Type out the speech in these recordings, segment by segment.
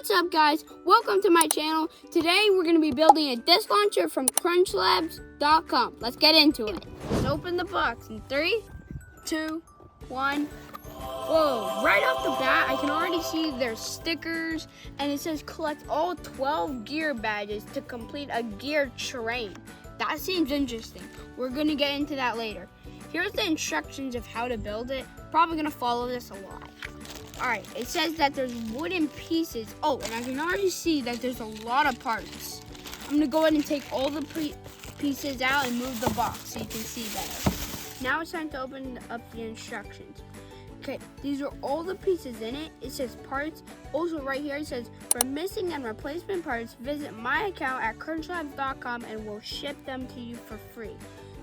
What's up, guys? Welcome to my channel. Today we're going to be building a disc launcher from CrunchLabs.com. Let's get into it. Let's open the box in 3, 2, 1. Whoa, right off the bat, I can already see there's stickers and it says collect all 12 gear badges to complete a gear train. That seems interesting. We're going to get into that later. Here's the instructions of how to build it. Probably going to follow this a lot. Alright, it says that there's wooden pieces. Oh, and I can already see that there's a lot of parts. I'm going to go ahead and take all the pieces out and move the box so you can see better. Now it's time to open up the instructions. Okay, these are all the pieces in it. It says parts. Also right here it says, for missing and replacement parts, visit my account at CrunchLabs.com and we'll ship them to you for free.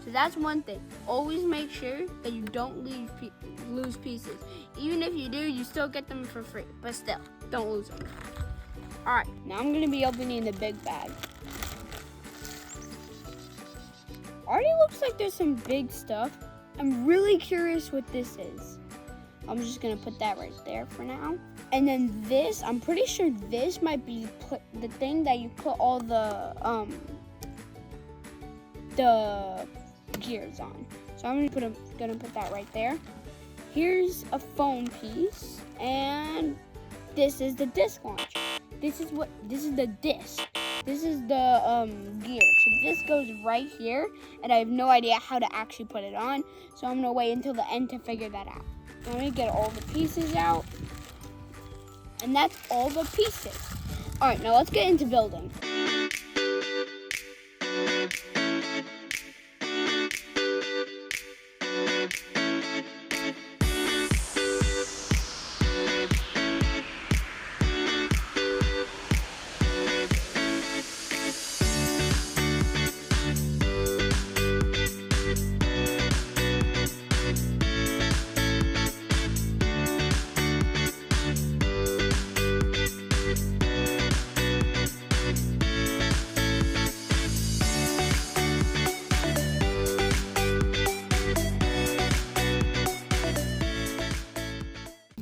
So that's one thing. Always make sure that you don't lose pieces. Even if you do, you still get them for free. But still, don't lose them. Alright, now I'm going to be opening the big bag. Already looks like there's some big stuff. I'm really curious what this is. I'm just going to put that right there for now. And then this, I'm pretty sure this might be the thing that you put all the gears on. So I'm gonna put that right there. Here's a foam piece, and this is the disc launcher. This is the disc. This is the gear. So this goes right here, and I have no idea how to actually put it on. So I'm gonna wait until the end to figure that out. I'm gonna get all the pieces out, and that's all the pieces. All right, now let's get into building.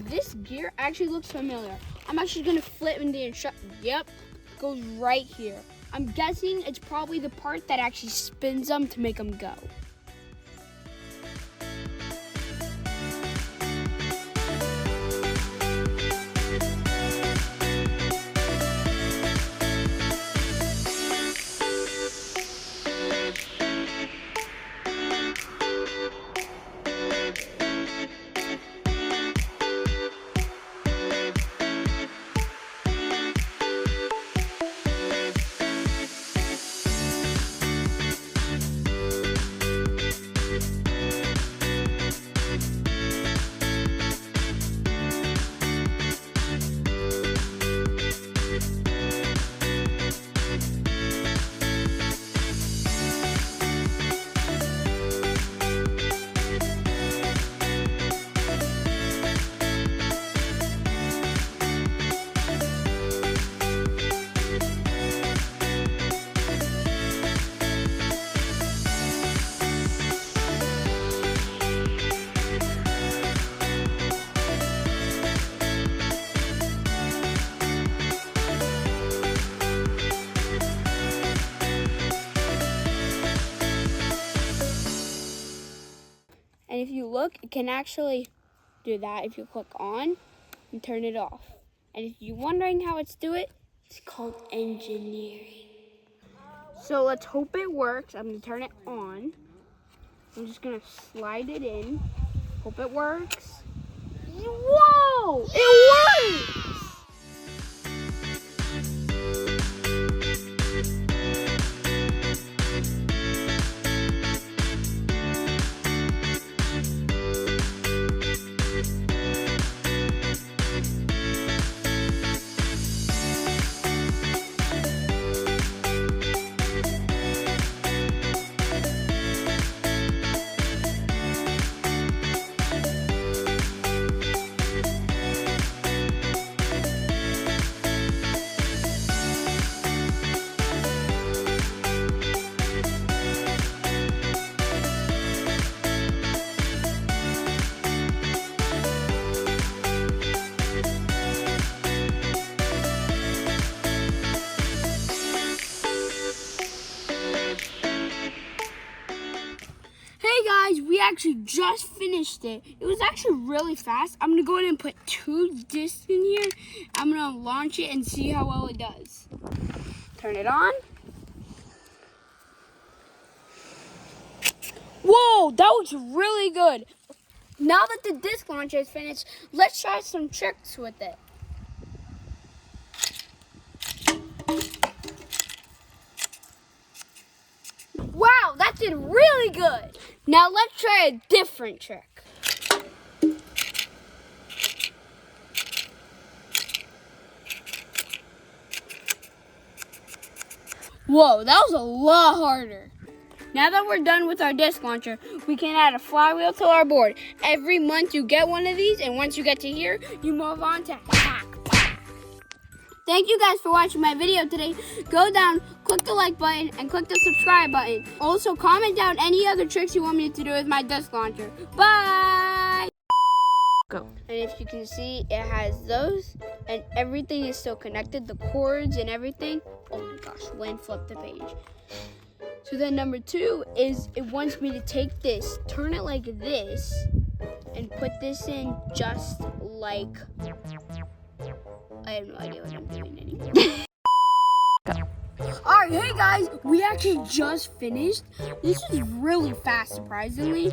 This gear actually looks familiar. I'm actually gonna flip in the instruction. Yep, goes right here. I'm guessing it's probably the part that actually spins them to make them go. And if you look, it can actually do that if you click on and turn it off. And if you're wondering how it's do it, it's called engineering. So let's hope it works. I'm going to turn it on. I'm just going to slide it in. Hope it works. Whoa! It works! actually just finished it. It was actually really fast. I'm gonna go ahead and put 2 discs in here. I'm gonna launch it and see how well it does. Turn it on. Whoa, that was really good. Now that the disc launcher is finished, let's try some tricks with it. Wow, that did really good. Now let's try a different trick. Whoa, that was a lot harder. Now that we're done with our disc launcher, we can add a flywheel to our board. Every month you get one of these, and once you get to here, you move on to hack. Thank you guys for watching my video today. Go down, click the like button, and click the subscribe button. Also, comment down any other tricks you want me to do with my disc launcher. Bye! Go. And if you can see, it has those, and everything is still connected, the cords and everything. Oh my gosh, Lynn flipped the page. So then number 2 is it wants me to take this, turn it like this, and put this in just like, I have no idea what I'm doing anymore. Alright, hey guys, we actually just finished. This is really fast, surprisingly.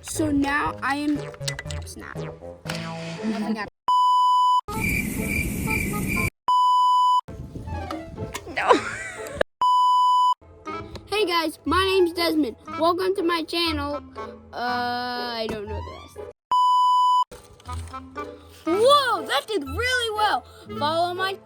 So now I am, snap. Nothing happened. No. Hey guys, my name's Desmond. Welcome to my channel. I don't know the rest. Whoa, that did really well. Follow my